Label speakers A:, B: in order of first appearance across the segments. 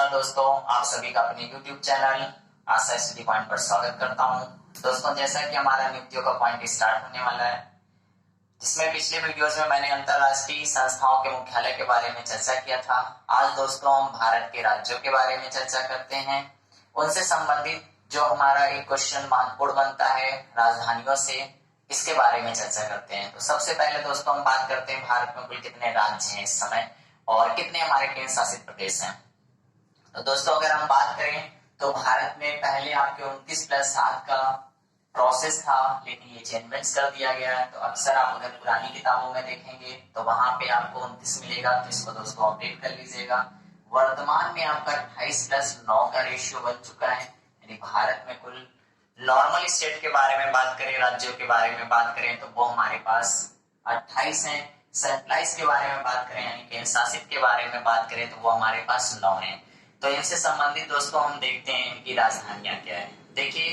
A: नमस्कार दोस्तों, आप सभी का अपने YouTube चैनल आशा स्टडी पॉइंट पर स्वागत करता हूं। दोस्तों, जैसा कि हमारा वीडियो का पॉइंट स्टार्ट होने वाला है, जिसमें पिछले वीडियोस में मैंने अंतरराष्ट्रीय संस्थाओं के मुख्यालय के बारे में चर्चा किया था। आज दोस्तों हम भारत के राज्यों के बारे में चर्चा करते हैं। उनसे संबंधित जो हमारा एक क्वेश्चन महत्वपूर्ण बनता है राजधानियों से, इसके बारे में चर्चा करते हैं। तो सबसे पहले दोस्तों हम बात करते हैं भारत में कुल कितने राज्य हैं इस समय और कितने हमारे केंद्र शासित प्रदेश हैं। तो दोस्तों अगर हम बात करें तो भारत में पहले आपके 29+7 का प्रोसेस था, लेकिन ये चेंजमेंट्स कर दिया गया है। तो अक्सर आप अगर पुरानी किताबों में देखेंगे तो वहां पे आपको 29 मिलेगा, तो इसको दोस्तों अपडेट कर लीजिएगा। वर्तमान में आपका 28+9 का रेशियो बन चुका है। यानी भारत में कुल नॉर्मल स्टेट के बारे में बात करें, राज्यों के बारे में बात करें, तो वो हमारे पास 28 है। सेंट्रलाइज के बारे में बात करें यानी केंद्र शासित के बारे में बात करें तो वो हमारे पास 9 है। तो इनसे संबंधित दोस्तों हम देखते हैं इनकी राजधानियां क्या है। देखिए,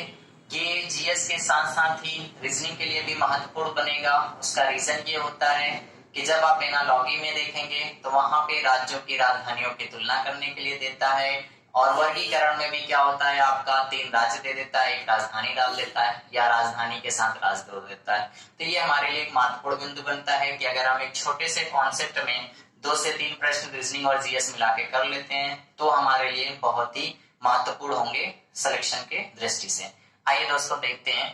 A: ये जीएस के साथ साथ ही रीजनिंग के लिए भी महत्वपूर्ण बनेगा। उसका रीजन ये होता है कि जब आप एनालॉजी में देखेंगे तो वहां पे राज्यों की राजधानियों की तुलना करने के लिए देता है, और वर्गीकरण में भी क्या होता है, आपका 3 राज्य दे देता है, एक राजधानी डाल देता है या राजधानी के साथ राज्य जोड़ देता है। तो ये हमारे लिए एक महत्वपूर्ण बिंदु बनता है कि अगर हम एक छोटे से कॉन्सेप्ट में 2 से 3 प्रश्न रीजनिंग और जीएस मिला के कर लेते हैं तो हमारे लिए बहुत ही महत्वपूर्ण होंगे सिलेक्शन के दृष्टि से। आइए दोस्तों देखते हैं।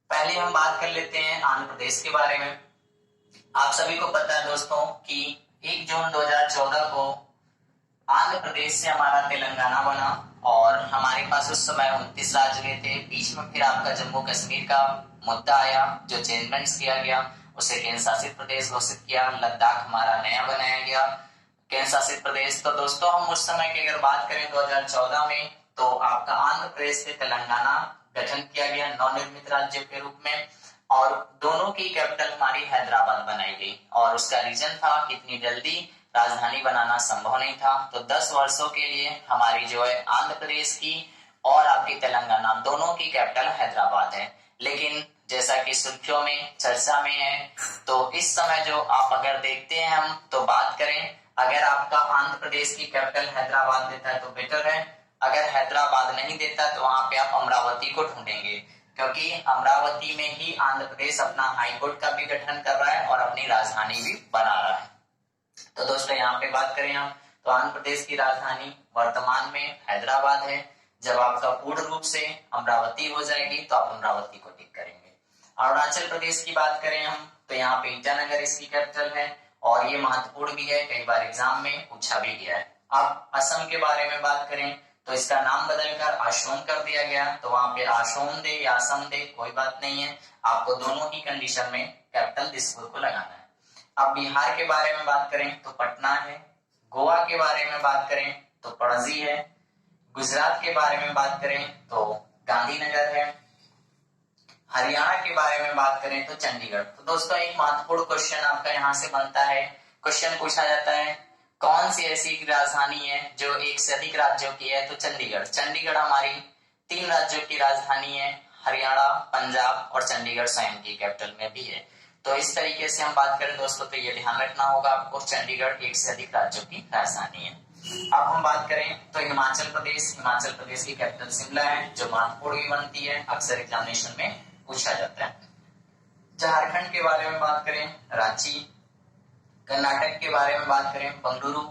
A: पहले हम बात कर लेते हैं आंध्र प्रदेश के बारे में। आप सभी को पता है दोस्तों कि 1 जून 2014 को आंध्र प्रदेश से हमारा तेलंगाना बना और हमारे पास उस समय 29 राज्य थे। बीच में फिर आपका जम्मू कश्मीर का मुद्दा आया, जो चेंजमेंट्स किया गया, उसे केंद्र शासित प्रदेश घोषित किया। लद्दाख हमारा नया बनाया गया केंद्र शासित प्रदेश। तो दोस्तों हम उस समय की अगर बात करें 2014 में, तो आपका आंध्र प्रदेश से तेलंगाना गठन किया गया नवनिर्मित राज्य के रूप में, और दोनों की कैपिटल हमारी हैदराबाद बनाई गई। और उसका रीजन था कि इतनी जल्दी राजधानी बनाना संभव नहीं था। तो 10 वर्षों के लिए हमारी जो है आंध्र प्रदेश की और आपकी तेलंगाना दोनों की कैपिटल हैदराबाद है। लेकिन जैसा कि सुर्खियों में चर्चा में है, तो इस समय जो आप अगर देखते हैं हम तो बात करें, अगर आपका आंध्र प्रदेश की कैपिटल हैदराबाद देता है तो बेटर है। अगर हैदराबाद नहीं देता तो वहां पे आप अमरावती को ढूंढेंगे, क्योंकि अमरावती में ही आंध्र प्रदेश अपना हाईकोर्ट का भी गठन कर रहा है और अपनी राजधानी भी बना रहा है। तो दोस्तों यहाँ पे बात करें हम तो आंध्र प्रदेश की राजधानी वर्तमान में हैदराबाद है। जब आपका पूर्ण रूप से अमरावती हो जाएगी तो आप अमरावती को टिक करेंगे। अरुणाचल प्रदेश की बात करें हम तो यहाँ पे ईटानगर इसकी कैपिटल है, और ये महत्वपूर्ण भी है, कई बार एग्जाम में पूछा भी गया है। अब असम के बारे में बात करें तो इसका नाम बदलकर असोम कर दिया गया, तो वहां पे असोम दे या असम दे कोई बात नहीं है, आपको दोनों ही कंडीशन में कैपिटल दिसपुर को लगाना है। अब बिहार के बारे में बात करें तो पटना है। गोवा के बारे में बात करें तो पणजी है। गुजरात के बारे में बात करें तो गांधीनगर है। हरियाणा के बारे में बात करें तो चंडीगढ़। तो दोस्तों एक महत्वपूर्ण क्वेश्चन आपका यहाँ से बनता है। क्वेश्चन पूछा जाता है कौन सी ऐसी राजधानी है जो एक से अधिक राज्यों की है, तो चंडीगढ़। चंडीगढ़ हमारी 3 राज्यों की राजधानी है, हरियाणा, पंजाब और चंडीगढ़ स्वयं की कैपिटल में भी है। तो इस तरीके से हम बात करें दोस्तों तो ये ध्यान रखना होगा आपको, चंडीगढ़ एक से अधिक राज्यों की राजधानी है। अब हम बात करें तो हिमाचल प्रदेश की कैपिटल शिमला है, जो महत्वपूर्ण भी बनती है, अक्सर एग्जामिनेशन में पूछा जाता है। झारखंड के बारे में बात करें रांची। कर्नाटक के बारे में बात करें बंगलुरु।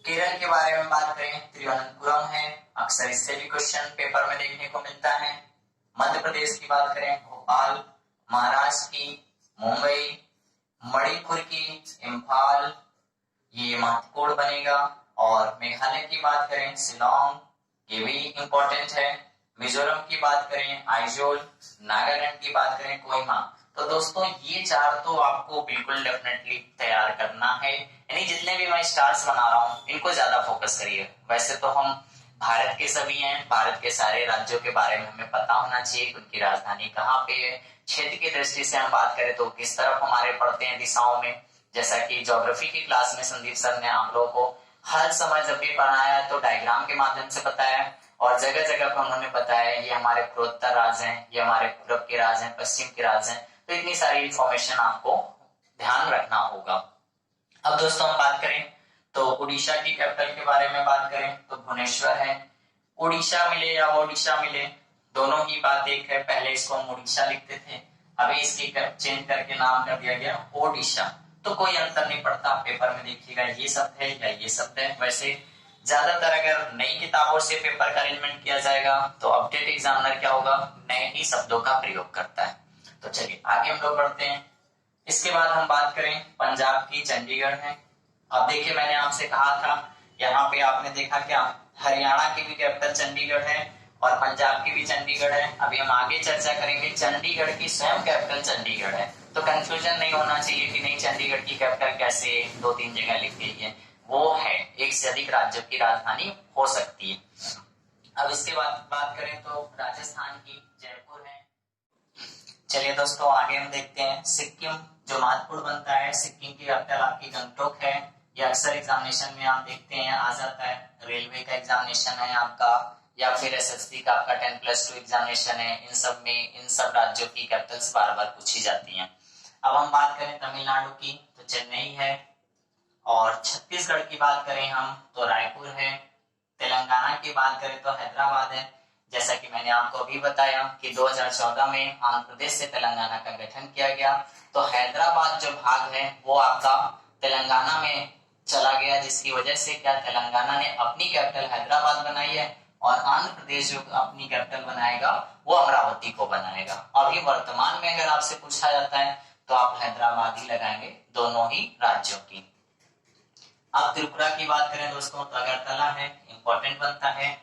A: केरल के बारे में बात करें तिरुवनंतपुरम है, अक्सर इससे भी क्वेश्चन पेपर में देखने को मिलता है। मध्य प्रदेश की बात करें भोपाल। महाराष्ट्र की मुंबई। मणिपुर की इम्फाल, ये महत्वपूर्ण बनेगा। और मेघालय की बात करें शिलोंग, ये भी इंपॉर्टेंट है। मिजोरम की बात करें आइजोल। नागालैंड की बात करें कोहिमा। तो दोस्तों ये 4 तो आपको बिल्कुल डेफिनेटली तैयार करना है, यानी जितने भी मैं स्टार्स बना रहा हूँ इनको ज्यादा फोकस करिए। वैसे तो हम भारत के सभी हैं, भारत के सारे राज्यों के बारे में हमें पता होना चाहिए कि उनकी राजधानी कहाँ पे है। क्षेत्र की दृष्टि से हम बात करें तो किस तरफ हमारे पढ़ते हैं दिशाओं में, जैसा कि ज्योग्राफी की क्लास में संदीप सर ने आप लोगों को हर समय जब भी पढ़ाया तो डायग्राम के माध्यम से बताया, और जगह जगह पर उन्होंने बताया ये हमारे पूर्वोत्तर राज्य हैं, ये हमारे पूर्व के राज्य हैं, पश्चिम के राज्य हैं। तो इतनी सारी इंफॉर्मेशन आपको ध्यान रखना होगा। अब दोस्तों हम बात करें तो उड़ीसा की कैपिटल के बारे में बात करें तो भुवनेश्वर है। उड़ीसा मिले या ओडिशा मिले, दोनों ही बात एक है। पहले इसको हम उड़ीसा लिखते थे, अभी इसकी चेंज करके नाम कर दिया गया ओडिशा। तो कोई अंतर नहीं पड़ता, पेपर में देखिएगा ये शब्द है या ये शब्द है। वैसे ज्यादातर अगर नई किताबों से पेपर का अरेंजमेंट किया जाएगा तो अपडेट एग्जामिनर क्या होगा, नए ही शब्दों का प्रयोग करता है। तो चलिए आगे हम लोग बढ़ते हैं। इसके बाद हम बात करें पंजाब की, चंडीगढ़ है। अब देखिए मैंने आपसे कहा था, यहाँ पे आपने देखा क्या, हरियाणा की भी कैपिटल चंडीगढ़ है और पंजाब की भी चंडीगढ़ है। अभी हम आगे चर्चा करेंगे, चंडीगढ़ की स्वयं कैपिटल चंडीगढ़ है। तो कंफ्यूजन नहीं होना चाहिए कि नहीं चंडीगढ़ की कैपिटल कैसे 2-3 जगह लिख गई है, वो है एक से अधिक राज्यों की राजधानी हो सकती है। अब इसके बाद बात करें तो राजस्थान की जयपुर है। चलिए दोस्तों आगे हम देखते हैं, सिक्किम जो महत्वपूर्ण बनता है। सिक्किम की कैपिटल आपकी गंगटोक है। ये अक्सर एग्जामिनेशन में आप देखते हैं आ जाता है, रेलवे का एग्जामिनेशन है आपका या फिर एसएससी का आपका 10+2 एग्जामिनेशन है। इन सब में इन सब राज्यों की कैपिटल्स बार बार पूछी जाती हैं। अब हम बात करें तमिलनाडु की तो चेन्नई है और छत्तीसगढ़ की बात करें हम तो रायपुर है। तेलंगाना की बात करें तो हैदराबाद है। जैसा कि मैंने आपको अभी बताया कि 2014 में आंध्र प्रदेश से तेलंगाना का गठन किया गया, तो हैदराबाद जो भाग है वो आपका तेलंगाना में चला गया, जिसकी वजह से क्या तेलंगाना ने अपनी कैपिटल हैदराबाद बनाई है और आंध्र प्रदेश जो अपनी कैपिटल बनाएगा वो अमरावती को बनाएगा। अभी वर्तमान में अगर आपसे पूछा जाता है तो आप हैदराबाद ही लगाएंगे दोनों ही राज्यों की। अब त्रिपुरा की बात करें दोस्तों तो अगरतला है, इंपॉर्टेंट बनता है।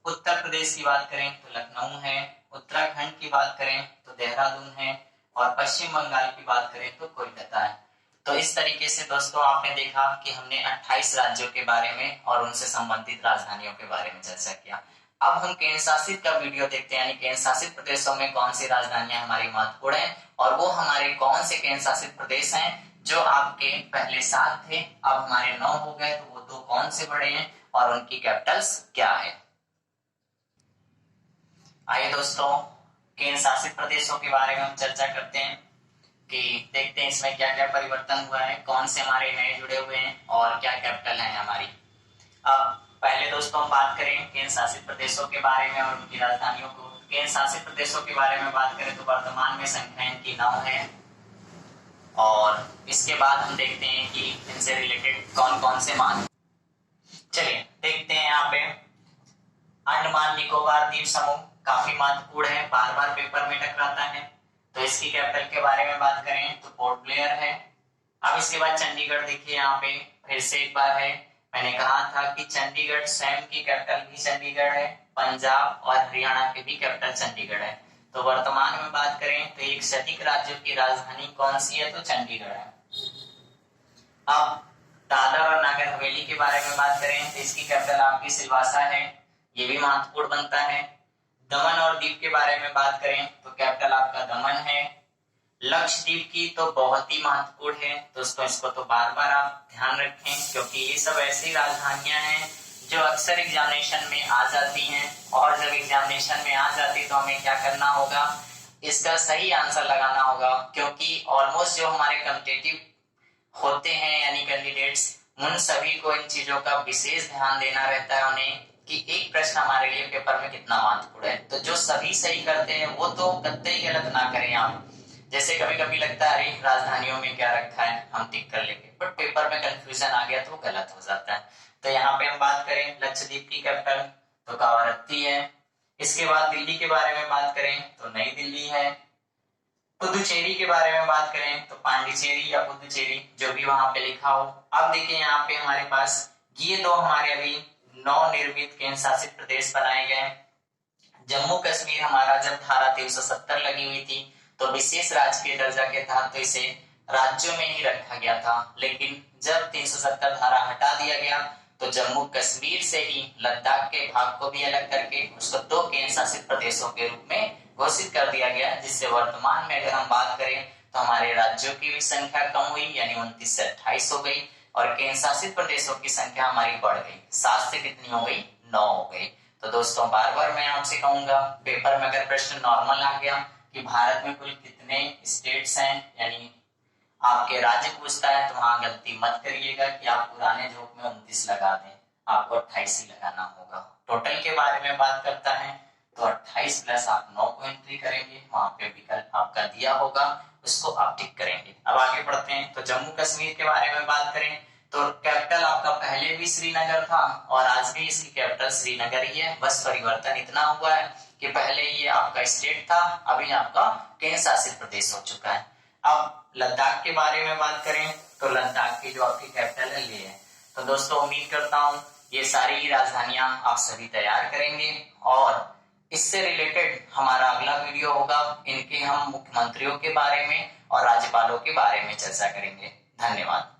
A: उत्तर प्रदेश की बात करें तो लखनऊ है। उत्तराखंड की बात करें तो देहरादून है और पश्चिम बंगाल की बात करें तो कोलकाता है। तो इस तरीके से दोस्तों आपने देखा कि हमने 28 राज्यों के बारे में और उनसे संबंधित राजधानियों के बारे में चर्चा किया। अब हम केंद्र शासित का वीडियो देखते हैं, यानी केंद्र शासित प्रदेशों में कौन सी राजधानियां हमारी महत्वपूर्ण है और वो हमारे कौन से केंद्र शासित प्रदेश हैं जो आपके पहले 7 थे, अब हमारे 9 हो गए। तो वो 2 कौन से बड़े हैं और उनकी कैपिटल्स क्या है। आइए दोस्तों केंद्र शासित प्रदेशों के बारे में हम चर्चा करते हैं कि देखते हैं इसमें क्या क्या परिवर्तन हुआ है, कौन से हमारे नए जुड़े हुए हैं और क्या कैपिटल है हमारी। अब पहले दोस्तों हम बात करें केंद्र शासित प्रदेशों के बारे में और उनकी राजधानियों को। केंद्र शासित प्रदेशों के बारे में बात करें तो वर्तमान में संख्या इनकी 9 है और इसके बाद हम देखते हैं कि इनसे रिलेटेड कौन कौन से मान। चलिए देखते हैं, यहाँ पे अंडमान निकोबार द्वीप समूह काफी महत्वपूर्ण है, बार बार पेपर में टकराता है। तो इसकी कैपिटल के बारे में बात करें तो पोर्ट ब्लेयर है। अब इसके बाद चंडीगढ़ देखिए, यहाँ पे फिर से एक बार है, मैंने कहा था कि चंडीगढ़ स्वयं की कैपिटल भी चंडीगढ़ है, पंजाब और हरियाणा की भी कैपिटल चंडीगढ़ है। तो वर्तमान में बात करें तो एक से अधिक राज्यों की राजधानी कौन सी है तो चंडीगढ़ है। अब दादरा और नागर हवेली के बारे में बात करें तो इसकी कैपिटल आपकी सिलवासा है, ये भी महत्वपूर्ण बनता है। दमन और दीव के बारे में बात करें तो कैपिटल आपका दमन है। लक्षद्वीप की तो बहुत ही महत्वपूर्ण है दोस्तों, इसको तो बार बार आप ध्यान रखें क्योंकि ये सब ऐसी राजधानियां हैं जो अक्सर एग्जामिनेशन में आ जाती हैं और जब एग्जामिनेशन में आ जाती तो हमें क्या करना होगा, इसका सही आंसर लगाना होगा। क्योंकि ऑलमोस्ट जो हमारे कॉम्पिटिटिव होते हैं यानी कैंडिडेट्स, उन सभी को इन चीजों का विशेष ध्यान देना रहता है उन्हें कि एक प्रश्न हमारे लिए पेपर में कितना महत्वपूर्ण है। तो जो सभी सही करते हैं वो तो कतई गलत ना करें आप। जैसे कभी कभी लगता है अरे राजधानियों में क्या रखा है, हम टिक कर लेंगे, बट पेपर में कंफ्यूजन आ गया तो गलत हो जाता है। तो यहाँ पे हम बात करें लक्षद्वीप की कैपिटल तो कावारत्ती है। इसके बाद दिल्ली के बारे में बात करें तो नई दिल्ली है। पुदुचेरी के बारे में बात करें तो पांडिचेरी या पुदुचेरी, जो भी वहां पे लिखा हो। अब देखिए यहाँ पे हमारे पास ये 2 हमारे अभी नवनिर्मित केंद्र शासित प्रदेश बनाए गए। जम्मू कश्मीर हमारा जब धारा 370 लगी हुई थी तो विशेष राज्य के दर्जा के तहत तो इसे राज्यों में ही रखा गया था, लेकिन जब 370 धारा हटा दिया गया तो जम्मू कश्मीर से ही लद्दाख के भाग को भी अलग करके उसको 2 केंद्र शासित प्रदेशों के रूप में घोषित कर दिया गया, जिससे वर्तमान में अगर हम बात करें तो हमारे राज्यों की भी संख्या कम हुई यानी 29 से 28 हो गई और केंद्र शासित प्रदेशों की संख्या हमारी बढ़ गई, 7 से कितनी हो गई, 9 हो गई। तो दोस्तों बार बार मैं आपसे कहूंगा पेपर में अगर प्रश्न नॉर्मल आ गया कि भारत में कुल कितने स्टेट्स हैं यानी आपके राज्य पूछता है तो वहां गलती मत करिएगा कि आप पुराने जोक में 29 लगा दें, आपको 28 ही लगाना होगा। टोटल के बारे में बात करता है तो 28 प्लस आप 9 को एंट्री करेंगे, वहां पे विकल्प आपका दिया होगा, उसको आप टिक करेंगे। अब आगे बढ़ते हैं तो जम्मू कश्मीर के बारे में बात करें तो कैपिटल आपका पहले भी श्रीनगर था और आज भी इसकी कैपिटल श्रीनगर ही है, बस परिवर्तन इतना हुआ है कि पहले ये आपका स्टेट था, अभी आपका केंद्र शासित प्रदेश हो चुका है। अब लद्दाख के बारे में बात करें तो लद्दाख की जो आपकी कैपिटल है ले है। तो दोस्तों उम्मीद करता हूं ये सारी राजधानियां आप सभी तैयार करेंगे और इससे रिलेटेड हमारा अगला वीडियो होगा, इनके हम मुख्यमंत्रियों के बारे में और राज्यपालों के बारे में चर्चा करेंगे। धन्यवाद।